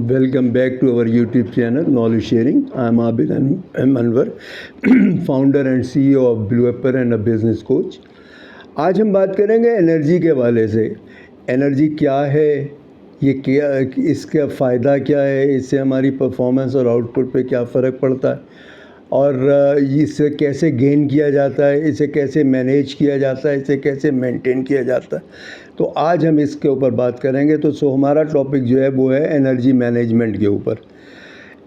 Welcome back to our YouTube channel, Knowledge Sharing. I am Abid Anwar, founder and CEO of Blue Apple and a business coach. आज हम बात करेंगे energy के हवाले से। Energy क्या है, ये क्या, इसका फ़ायदा क्या है, इससे हमारी परफॉर्मेंस और आउटपुट पे क्या फ़र्क पड़ता है और इसे कैसे गेन किया जाता है, इसे कैसे मैनेज किया जाता है, इसे कैसे मेंटेन किया जाता है। तो आज हम इसके ऊपर बात करेंगे। तो हमारा टॉपिक जो है वो है एनर्जी मैनेजमेंट के ऊपर।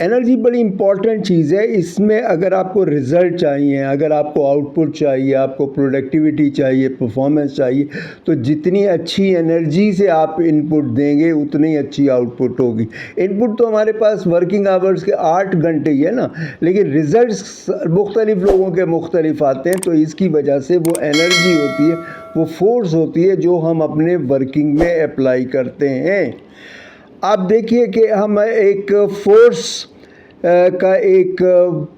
एनर्जी बड़ी इम्पॉर्टेंट चीज़ है। इसमें अगर आपको रिज़ल्ट चाहिए, अगर आपको आउटपुट चाहिए, आपको प्रोडक्टिविटी चाहिए, परफॉर्मेंस चाहिए, तो जितनी अच्छी एनर्जी से आप इनपुट देंगे उतनी अच्छी आउटपुट होगी। इनपुट तो हमारे पास वर्किंग आवर्स के 8 घंटे ही है ना, लेकिन रिज़ल्ट्स मुख्तलिफ़ लोगों के मुख्तलिफ आते हैं। तो इसकी वजह से वो एनर्जी होती है, वो फोर्स होती है जो हम अपने वर्किंग में अप्लाई करते हैं। आप देखिए कि हम एक फोर्स का एक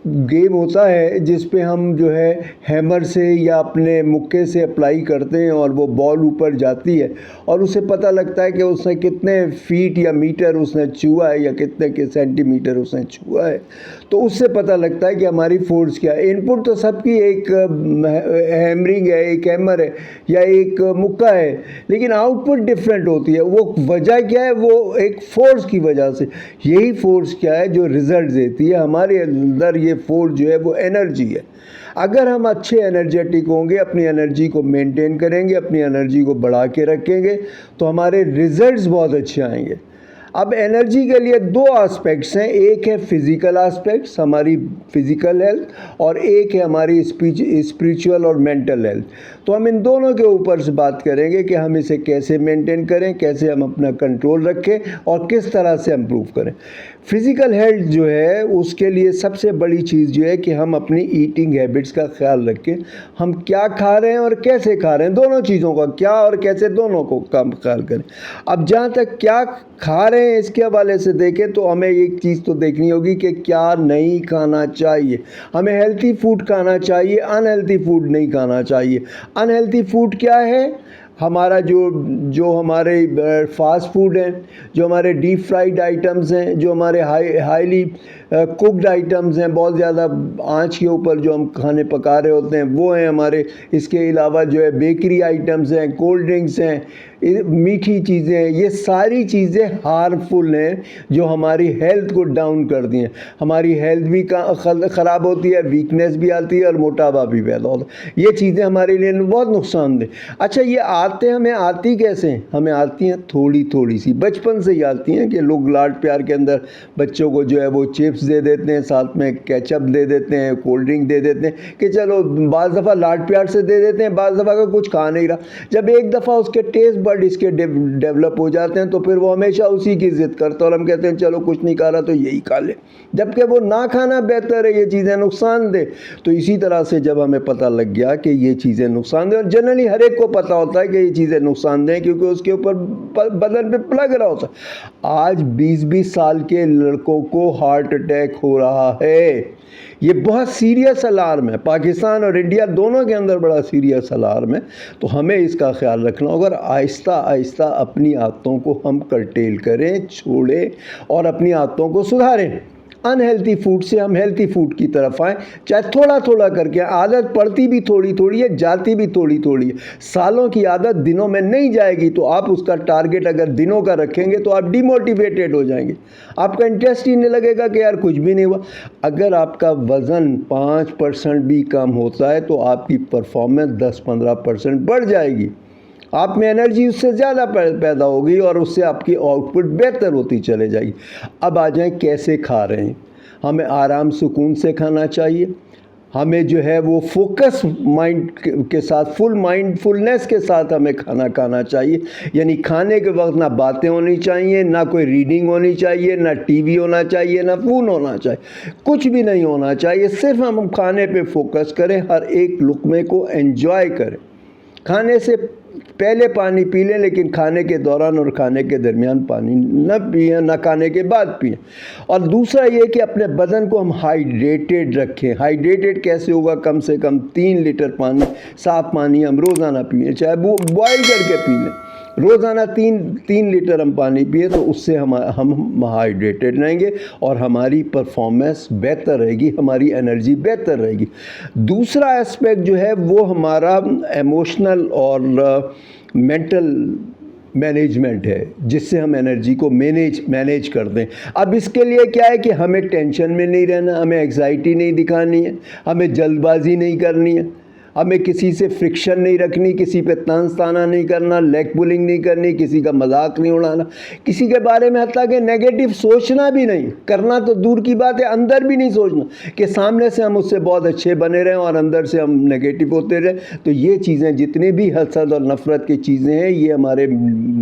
गेम होता है जिस पे हम जो है हैमर से या अपने मुक्के से अप्लाई करते हैं और वो बॉल ऊपर जाती है और उसे पता लगता है कि उसने कितने फीट या मीटर उसने छुआ है या कितने के सेंटीमीटर उसने छुआ है। तो उससे पता लगता है कि हमारी फोर्स क्या है। इनपुट तो सबकी एक हैमरिंग है, एक हैमर है या एक मुक्का है, लेकिन आउटपुट डिफरेंट होती है। वो वजह क्या है? वो एक फोर्स की वजह से। यही फोर्स क्या है जो रिज़ल्ट देती है। हमारे अंदर ये फोर्स जो है वो एनर्जी है। अगर हम अच्छे एनर्जेटिक होंगे, अपनी एनर्जी को मेंटेन करेंगे, अपनी एनर्जी को बढ़ा के रखेंगे, तो हमारे रिजल्ट्स बहुत अच्छे आएंगे। अब एनर्जी के लिए 2 एस्पेक्ट्स हैं। एक है फिज़िकल एस्पेक्ट्स, हमारी फिज़िकल हेल्थ, और एक है हमारी स्पिरिचुअल और मेंटल हेल्थ। तो हम इन दोनों के ऊपर से बात करेंगे कि हम इसे कैसे मेंटेन करें, कैसे हम अपना कंट्रोल रखें और किस तरह से इम्प्रूव करें। फिज़िकल हेल्थ जो है उसके लिए सबसे बड़ी चीज़ जो है कि हम अपनी ईटिंग हैबिट्स का ख्याल रखें। हम क्या खा रहे हैं और कैसे खा रहे हैं, दोनों चीज़ों का, क्या और कैसे, दोनों को कम ख्याल करें। अब जहाँ तक क्या खा रहे हैं इसके हवाले से देखें तो हमें एक चीज़ तो देखनी होगी कि क्या नहीं खाना चाहिए। हमें हेल्थी फूड खाना चाहिए, अनहेल्थी फूड नहीं खाना चाहिए। अनहेल्थी फूड क्या है? हमारा जो हमारे फास्ट फूड हैं, जो हमारे डीप फ्राइड आइटम्स हैं, जो हमारे हाईली कुकड आइटम्स हैं, बहुत ज़्यादा आंच के ऊपर जो हम खाने पका रहे होते हैं, वो हैं हमारे। इसके अलावा जो है बेकरी आइटम्स हैं, कोल्ड ड्रिंक्स हैं, मीठी चीज़ें हैं, ये सारी चीज़ें हार्मफुल हैं जो हमारी हेल्थ को डाउन करती हैं। हमारी हेल्थ भी ख़राब होती है, वीकनेस भी आती है और मोटापा भी पैदा होता है। ये चीज़ें हमारे लिए बहुत नुकसानदेह। अच्छा, ये हमें आती कैसे? हमें आती हैं थोड़ी थोड़ी सी, बचपन से ही आती हैं कि लोग लाड प्यार के अंदर बच्चों को जो है वो चिप्स दे देते हैं, साथ में केचप दे देते हैं, कोल्ड ड्रिंक दे देते हैं कि चलो, बाज़ दफ़ा लाड प्यार से दे देते हैं, बाज़ दफ़ा का कुछ खा नहीं रहा। जब एक दफ़ा उसके टेस्ट बड इसके डेवलप हो जाते हैं तो फिर वो हमेशा उसी की ज़िद करता है और हम कहते हैं चलो कुछ नहीं खा रहा तो यही खा ले, जबकि वो ना खाना बेहतर है। ये चीज़ें नुकसानदेह। तो इसी तरह से जब हमें पता लग गया कि ये चीज़ें नुकसानदेह, और जनरली हर एक को पता होता है कि ये चीज़ें नुकसानदेह क्योंकि उसके ऊपर बदन पे लग रहा होता है। आज 20-20 साल के लड़कों को हार्ट अटैक हो रहा है। ये बहुत सीरियस अलार्म है। पाकिस्तान और इंडिया दोनों के अंदर बड़ा सीरियस अलार्म है। तो हमें इसका ख्याल रखना होगा और आहिस्ता आहिस्ता अपनी आदतों को हम कर्टेल करें, छोड़ें और अपनी आदतों को सुधारें। अनहेल्थी फूड से हम हेल्थी फूड की तरफ आएँ, चाहे थोड़ा थोड़ा करके। आदत पड़ती भी थोड़ी थोड़ी है, जाती भी थोड़ी थोड़ी है। सालों की आदत दिनों में नहीं जाएगी। तो आप उसका टारगेट अगर दिनों का रखेंगे तो आप डिमोटिवेटेड हो जाएंगे, आपका इंटरेस्ट ही नहीं लगेगा कि यार कुछ भी नहीं हुआ। अगर आपका वज़न 5% भी कम होता है तो आपकी परफॉर्मेंस 10-15% बढ़ जाएगी। आप में एनर्जी उससे ज़्यादा पैदा होगी और उससे आपकी आउटपुट बेहतर होती चले जाएगी। अब आ जाएं कैसे खा रहे हैं। हमें आराम सुकून से खाना चाहिए। हमें जो है वो फोकस माइंड के साथ, फुल माइंडफुलनेस के साथ हमें खाना चाहिए। यानी खाने के वक्त ना बातें होनी चाहिए, ना कोई रीडिंग होनी चाहिए, ना टीवी होना चाहिए, ना फ़ोन होना चाहिए, कुछ भी नहीं होना चाहिए। सिर्फ हम खाने पे फोकस करें, हर एक लुक़मे को एंजॉय करें। खाने से पहले पानी पी लें, लेकिन खाने के दौरान और खाने के दरमियान पानी न पिए, न खाने के बाद पिए। और दूसरा ये कि अपने बदन को हम हाइड्रेटेड रखें। हाइड्रेटेड कैसे होगा? कम से कम 3 लीटर पानी, साफ़ पानी हम रोज़ाना पिए, चाहे वो बॉयल करके पी लें। روزانہ 3 لیٹر ہم پانی پیے تو اس سے ہم ہائیڈریٹڈ رہیں گے اور ہماری پرفارمنس بہتر رہے گی, ہماری انرجی بہتر رہے گی. دوسرا اسپیکٹ جو ہے وہ ہمارا ایموشنل اور مینٹل مینجمنٹ ہے, جس سے ہم انرجی کو مینیج کرتے ہیں. اب اس کے لیے کیا ہے کہ ہمیں ٹینشن میں نہیں رہنا, ہمیں ایگزائٹی نہیں دکھانی ہے, ہمیں جلد بازی نہیں کرنی ہے, ہمیں کسی سے فرکشن نہیں رکھنی, کسی پہ طنز طعنہ نہیں کرنا, لیگ پولنگ نہیں کرنی, کسی کا مذاق نہیں اڑانا, کسی کے بارے میں حتیٰ کہ نیگیٹو سوچنا بھی نہیں, کرنا تو دور کی بات ہے, اندر بھی نہیں سوچنا کہ سامنے سے ہم اس سے بہت اچھے بنے رہیں اور اندر سے ہم نیگیٹو ہوتے رہیں. تو یہ چیزیں جتنی بھی حسد اور نفرت کی چیزیں ہیں یہ ہمارے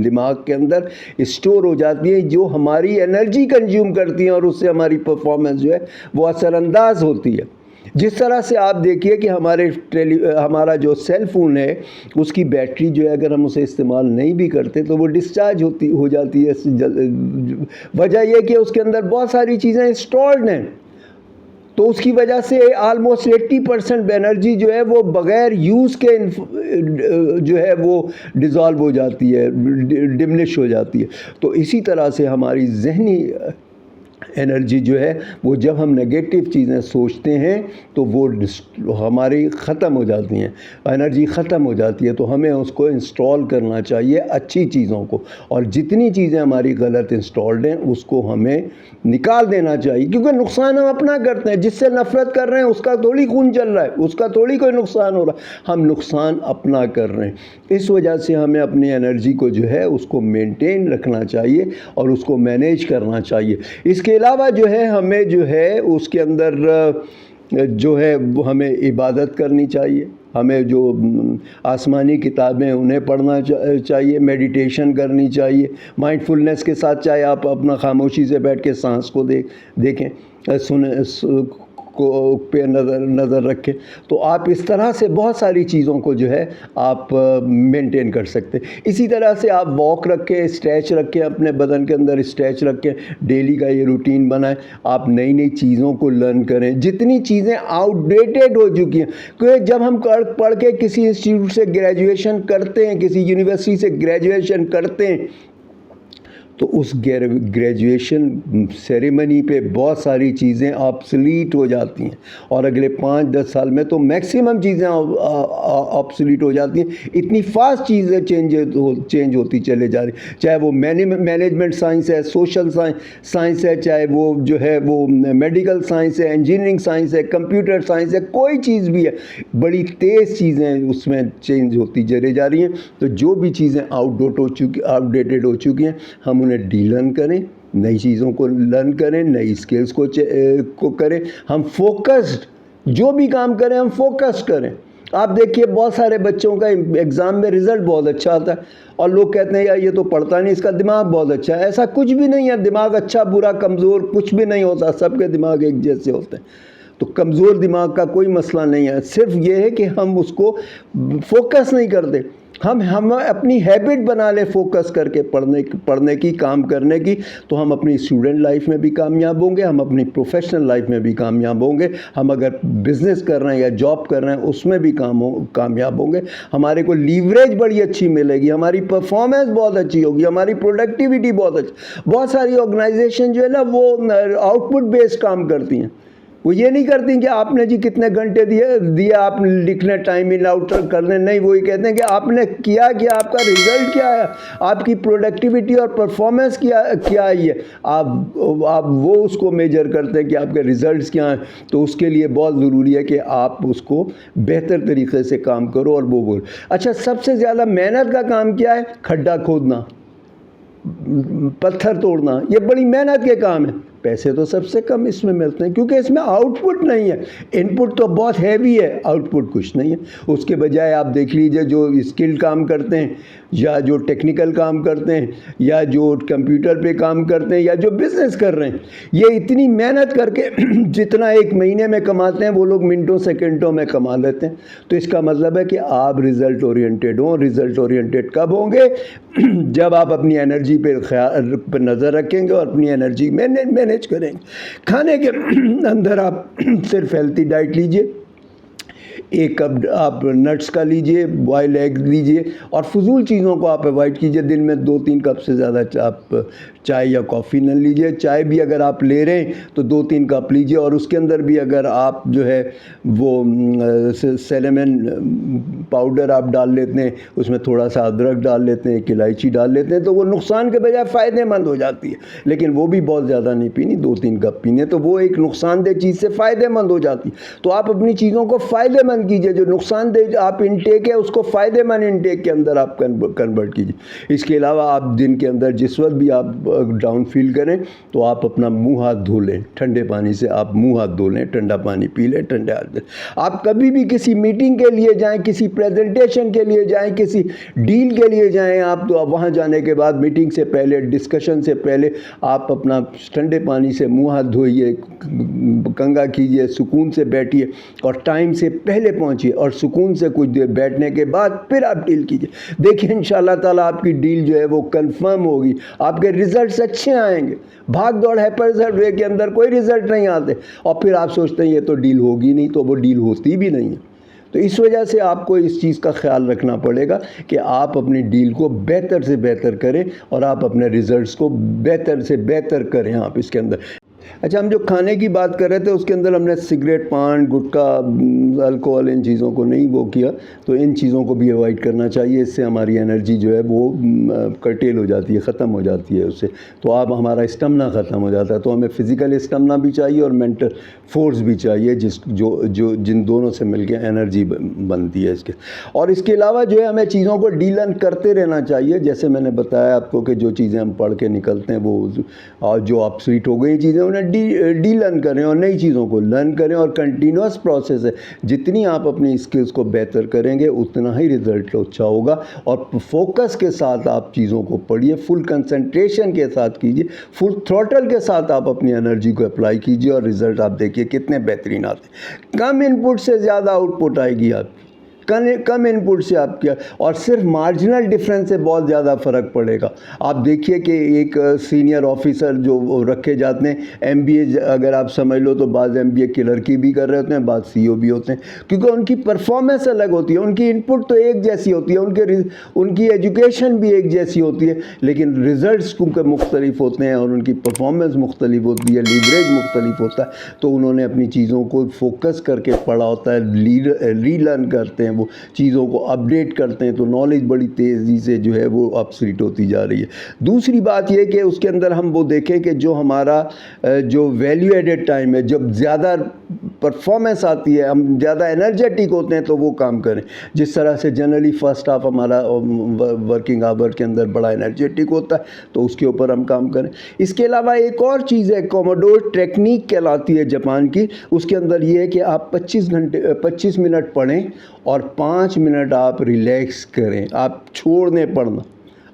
دماغ کے اندر اسٹور ہو جاتی ہیں, جو ہماری انرجی کنزیوم کرتی ہیں اور اس سے ہماری پرفارمنس جو ہے وہ اثر انداز ہوتی ہے. جس طرح سے آپ دیکھیے کہ ہمارا جو سیل فون ہے اس کی بیٹری جو ہے اگر ہم اسے استعمال نہیں بھی کرتے تو وہ ڈسچارج ہو جاتی ہے. وجہ یہ کہ اس کے اندر بہت ساری چیزیں انسٹالڈ ہیں, تو اس کی وجہ سے آلموسٹ 80% انرجی جو ہے وہ بغیر یوز کے جو ہے وہ ڈیزالو ہو جاتی ہے, ڈمنش ہو جاتی ہے. تو اسی طرح سے ہماری ذہنی انرجی جو ہے وہ جب ہم نگیٹو چیزیں سوچتے ہیں تو وہ ہماری ختم ہو جاتی ہیں, انرجی ختم ہو جاتی ہے. تو ہمیں اس کو انسٹال کرنا چاہیے اچھی چیزوں کو, اور جتنی چیزیں ہماری غلط انسٹالڈ ہیں اس کو ہمیں نکال دینا چاہیے, کیونکہ نقصان ہم اپنا کرتے ہیں. جس سے نفرت کر رہے ہیں اس کا تھوڑی خون چل رہا ہے, اس کا تھوڑی کوئی نقصان ہو رہا ہے, ہم نقصان اپنا کر رہے ہیں. اس وجہ سے ہمیں اپنی انرجی کو جو ہے اس کو مینٹین رکھنا چاہیے اور اس کو مینیج کرنا چاہیے. اس کے علاوہ جو ہے ہمیں جو ہے اس کے اندر جو ہے ہمیں عبادت کرنی چاہیے, ہمیں جو آسمانی کتابیں انہیں پڑھنا چاہیے, میڈیٹیشن کرنی چاہیے مائنڈ فلنس کے ساتھ. چاہے آپ اپنا خاموشی سے بیٹھ کے سانس کو دیکھیں, سنیں, کو پہ نظر رکھیں, تو آپ اس طرح سے بہت ساری چیزوں کو جو ہے آپ مینٹین کر سکتے ہیں. اسی طرح سے آپ واک رکھیں, اسٹریچ رکھیں, اپنے بدن کے اندر اسٹریچ رکھیں, ڈیلی کا یہ روٹین بنائیں. آپ نئی چیزوں کو لرن کریں. جتنی چیزیں آؤٹ ڈیٹڈ ہو چکی ہیں, کیونکہ جب ہم پڑھ کے کسی انسٹیٹیوٹ سے گریجویشن کرتے ہیں, کسی یونیورسٹی سے گریجویشن کرتے ہیں, تو اس گریجویشن سیریمنی پہ بہت ساری چیزیں آبسلیٹ ہو جاتی ہیں, اور اگلے 5-10 سال میں تو میکسیمم چیزیں آبسلیٹ ہو جاتی ہیں. اتنی فاسٹ چیزیں چینج ہوتی چلے جا رہی, چاہے وہ مینجمنٹ سائنس ہے, سوشل سائنس ہے, چاہے وہ جو ہے وہ میڈیکل سائنس ہے, انجینئرنگ سائنس ہے, کمپیوٹر سائنس ہے, کوئی چیز بھی ہے, بڑی تیز چیزیں اس میں چینج ہوتی چلے جا رہی ہیں. تو جو بھی چیزیں آؤٹ ڈیٹڈ ہو چکی ہیں ہم انہیں ڈی لرن کریں, نئی چیزوں کو لرن کریں, نئی اسکلز کو کریں. ہم فوکسڈ جو بھی کام کریں ہم فوکس کریں. آپ دیکھیے بہت سارے بچوں کا ایگزام میں رزلٹ بہت اچھا آتا ہے اور لوگ کہتے ہیں یار یہ تو پڑھتا نہیں, اس کا دماغ بہت اچھا ہے. ایسا کچھ بھی نہیں ہے, دماغ اچھا برا کمزور کچھ بھی نہیں ہوتا, سب کے دماغ ایک جیسے ہوتے ہیں. تو کمزور دماغ کا کوئی مسئلہ نہیں ہے, صرف یہ ہے کہ ہم اس کو فوکس نہیں کرتے. ہم اپنی ہیبٹ بنا لیں فوکس کر کے پڑھنے کی, کام کرنے کی, تو ہم اپنی اسٹوڈنٹ لائف میں بھی کامیاب ہوں گے, ہم اپنی پروفیشنل لائف میں بھی کامیاب ہوں گے, ہم اگر بزنس کر رہے ہیں یا جاب کر رہے ہیں اس میں بھی کامیاب ہوں گے. ہمارے کو لیوریج بڑی اچھی ملے گی, ہماری پرفارمنس بہت اچھی ہوگی, ہماری پروڈکٹیوٹی بہت اچھی. بہت ساری آرگنائزیشن جو ہے نا وہ آؤٹ پٹ بیسڈ کام کرتی ہیں, وہ یہ نہیں کرتی کہ آپ نے جی کتنے گھنٹے دیے آپ لکھنے ٹائم ان آؤٹ کرنے, نہیں, وہ یہ کہتے ہیں کہ آپ نے کیا آپ کا رزلٹ کیا ہے, آپ کی پروڈکٹیوٹی اور پرفارمنس کیا آئی ہے. آپ وہ اس کو میجر کرتے ہیں کہ آپ کے رزلٹس کیا ہیں. تو اس کے لیے بہت ضروری ہے کہ آپ اس کو بہتر طریقے سے کام کرو اور وہ بول. اچھا, سب سے زیادہ محنت کا کام کیا ہے؟ کھڈا کھودنا, پتھر توڑنا, یہ بڑی محنت کے کام ہیں. پیسے تو سب سے کم اس میں ملتے ہیں کیونکہ اس میں آؤٹ پٹ نہیں ہے. ان پٹ تو بہت ہیوی ہے, آؤٹ پٹ کچھ نہیں ہے. اس کے بجائے آپ دیکھ لیجئے جو اسکل کام کرتے ہیں یا جو ٹیکنیکل کام کرتے ہیں یا جو کمپیوٹر پہ کام کرتے ہیں یا جو بزنس کر رہے ہیں, یہ اتنی محنت کر کے جتنا ایک مہینے میں کماتے ہیں وہ لوگ منٹوں سیکنڈوں میں کما لیتے ہیں. تو اس کا مطلب ہے کہ آپ رزلٹ اورینٹیڈ ہوں. رزلٹ اورینٹیڈ کب ہوں گے؟ جب آپ اپنی انرجی پہ نظر رکھیں گے اور اپنی انرجی مینیج کریں گے. کھانے کے اندر آپ صرف ہیلتھی ڈائٹ لیجئے, 1 कप आप नट्स का लीजिए, बॉयल एग लीजिए, और फजूल चीज़ों को आप अवॉइड कीजिए। दिन में 2-3 कप से ज़्यादा आप चाय या कॉफ़ी न लीजिए। चाय भी अगर आप ले रहे हैं तो 2-3 कप लीजिए, और उसके अंदर भी अगर आप जो है वो सिनेमन पाउडर आप डाल लेते हैं, उसमें थोड़ा सा अदरक डाल लेते हैं, एक इलायची डाल लेते हैं, तो वो नुकसान के बजाय फ़ायदेमंद हो जाती है। लेकिन वो भी बहुत ज़्यादा नहीं पीनी, 2-3 कप पीने, तो वो एक नुकसानदेह चीज़ से फ़ायदेमंद हो जाती है। तो आप अपनी चीज़ों को फ़ायदेमंद कीजिए, जो नुकसानदेह आप इंटेक है उसको फ़ायदेमंद इंटेक के अंदर आप कन्वर्ट कीजिए। इसके अलावा आप दिन के अंदर जिस वक्त भी आप डाउन फील करें तो आप अपना मुंह हाथ धो लें, ठंडे पानी से आप मुंह हाथ धो लें, ठंडा पानी पी लें, ठंडे हाथ से। आप कभी भी किसी मीटिंग के लिए जाएं, किसी प्रेजेंटेशन के लिए जाएं, किसी डील के लिए जाएं, आप तो वहाँ जाने के बाद मीटिंग से पहले, डिस्कशन से पहले आप अपना ठंडे पानी से मुंह हाथ धोइए, कंघा कीजिए, सुकून से बैठिए और टाइम से पहले पहुँचिए, और सुकून से कुछ देर बैठने के बाद फिर आप डील कीजिए। देखिए इंशाअल्लाह ताला आपकी डील जो है वो कंफर्म होगी, आपके रिजल्ट्स अच्छे आएंगे। भाग दौड़ हैपर वे के अंदर कोई रिजल्ट नहीं आते, और फिर आप सोचते हैं ये तो डील होगी नहीं, तो वो डील होती भी नहीं है। तो इस वजह से आपको इस चीज़ का ख्याल रखना पड़ेगा कि आप अपनी डील को बेहतर से बेहतर करें, और आप अपने रिजल्ट्स को बेहतर से बेहतर करें आप इसके अंदर। अच्छा, हम जो खाने की बात कर रहे थे उसके अंदर हमने सिगरेट, पान, गुटखा, अल्कोहल, इन चीज़ों को नहीं वो किया, तो इन चीज़ों को भी अवॉइड करना चाहिए। इससे हमारी एनर्जी जो है वो कर्टेल हो जाती है, ख़त्म हो जाती है उससे, तो आप हमारा स्टैमिना ख़त्म हो जाता है। तो हमें फ़िज़िकल स्टैमिना भी चाहिए और मेंटल फोर्स भी चाहिए, जिन दोनों से मिलकर एनर्जी बनती है इसके। और इसके अलावा जो है हमें चीज़ों को डीलन करते रहना चाहिए। जैसे मैंने बताया आपको कि जो चीज़ें हम पढ़ के निकलते हैं वो, और जो ऑब्सोलीट हो गई चीज़ें उन्हें डी लर्न करें और नई चीज़ों को लर्न करें, और कंटिन्यूस प्रोसेस है। जितनी आप अपनी स्किल्स को बेहतर करेंगे उतना ही रिज़ल्ट अच्छा होगा। और फोकस के साथ आप चीज़ों को पढ़िए, फुल कंसंट्रेशन के साथ कीजिए, फुल थ्रॉटल के साथ आप अपनी एनर्जी को अप्लाई कीजिए, और रिज़ल्ट आप देखिए कितने बेहतरीन आते। कम इनपुट से ज़्यादा आउटपुट आएगी आपकी, कम इनपुट से आप क्या, और सिर्फ मार्जिनल डिफरेंस से बहुत ज़्यादा फ़र्क पड़ेगा। आप देखिए कि एक सीनियर ऑफिसर जो रखे जाते हैं, MBA अगर आप समझ लो तो बाज़ MBA क्लर्की भी कर रहे होते हैं, बाज़ CEO भी होते हैं, क्योंकि उनकी परफॉर्मेंस अलग होती है। उनकी इनपुट तो एक जैसी होती है, उनकी एजुकेशन भी एक जैसी होती है, लेकिन रिज़ल्ट्स क्योंकि मुख्तलिफ होते हैं और उनकी परफॉर्मेंस मुख्तलिफ होती है, लीवरेज मुख्तलिफ होता है, तो उन्होंने अपनी चीज़ों को फोकस करके पढ़ा होता है, रीलर्न करते हैं, वो चीज़ों को अपडेट करते हैं, तो नॉलेज बड़ी तेज़ी से जो है वो अपस्ट्रीट होती जा रही है। दूसरी बात ये कि उसके अंदर हम वो देखें कि जो हमारा जो वैल्यू एडेड टाइम है, जब ज़्यादा परफॉर्मेंस आती है, हम ज़्यादा एनर्जेटिक होते हैं, तो वो काम करें। जिस तरह से जनरली फ़र्स्ट हाफ हमारा वर्किंग आवर के अंदर बड़ा एनर्जेटिक होता है, तो उसके ऊपर हम काम करें। इसके अलावा एक और चीज़ है, कोमोडोर टेक्निक कहलाती है जापान की। उसके अंदर ये है कि आप 25 मिनट पढ़ें और 5 मिनट आप रिलैक्स करें, आप छोड़ दें पढ़ना,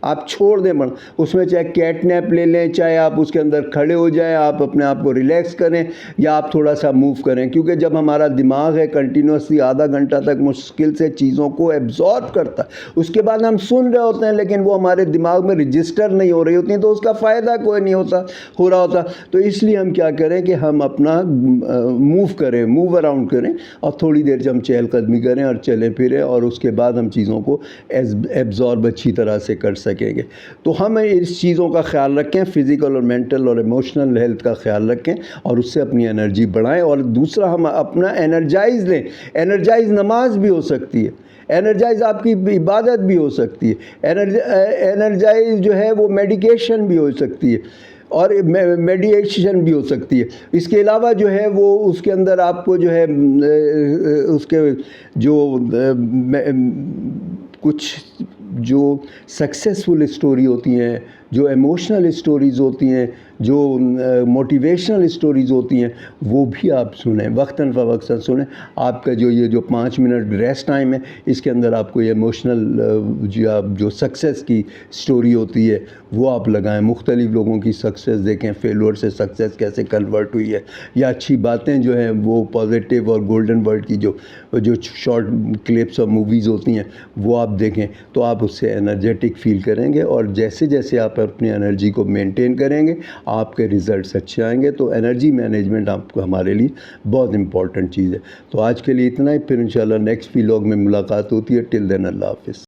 आप छोड़ दें पढ़ना। उसमें चाहे कैट नैप ले लें, चाहे आप उसके अंदर खड़े हो जाएं, आप अपने आप को रिलैक्स करें, या आप थोड़ा सा मूव करें, क्योंकि जब हमारा दिमाग है कंटिन्यूसली आधा घंटा तक मुश्किल से चीज़ों को एब्जॉर्ब करता है, उसके बाद हम सुन रहे होते हैं लेकिन वो हमारे दिमाग में रजिस्टर नहीं हो रही होती हैं, तो उसका फ़ायदा कोई नहीं हो रहा होता। तो इसलिए हम क्या करें कि हम अपना मूव करें, मूव अराउंड करें, और थोड़ी देर जब हम चहलकदमी करें और चलें फिरें, और उसके बाद हम चीज़ों को एब्जॉर्ब अच्छी तरह से कर सकेंगे। तो हम इस चीज़ों का ख्याल रखें, फ़िज़िकल और मेंटल और इमोशनल हेल्थ का ख्याल रखें, और उससे अपनी एनर्जी बढ़ाएं। और दूसरा, हम अपना एनर्जाइज़ लें। एनर्जाइज़ नमाज भी हो सकती है, एनर्जाइज़ आपकी इबादत भी हो सकती है, एनर्जाइज़ जो है वो मेडिकेशन भी हो सकती है, और मेडिटेशन भी हो सकती है। इसके अलावा जो है वो उसके अंदर आपको जो है उसके जो कुछ जो सक्सेसफुल स्टोरी होती हैं, जो इमोशनल स्टोरीज़ होती हैं, जो मोटिवेशनल स्टोरीज़ होती हैं, वो भी आप सुनें, वक्तन फ़वक्तन सुनें। आपका जो 5 मिनट रेस्ट टाइम है, इसके अंदर आपको ये इमोशनल जो सक्सेस की स्टोरी होती है वो आप लगाएं। मुख्तलिफ़ लोगों की सक्सेस देखें, फेलियर से सक्सेस कैसे कन्वर्ट हुई है, या अच्छी बातें जो हैं वो पॉजिटिव और गोल्डन वर्ड की जो शॉर्ट क्लिप्स और मूवीज़ होती हैं वो आप देखें, तो आप उससे एनर्जेटिक फ़ील करेंगे। और जैसे जैसे आप آپ اپنی انرجی کو مینٹین کریں گے آپ کے ریزلٹس اچھے آئیں گے. تو انرجی مینجمنٹ آپ کو ہمارے لیے بہت امپورٹنٹ چیز ہے. تو آج کے لیے اتنا ہی، پھر انشاءاللہ نیکسٹ ویلاگ میں ملاقات ہوتی ہے. ٹل دین اللہ حافظ.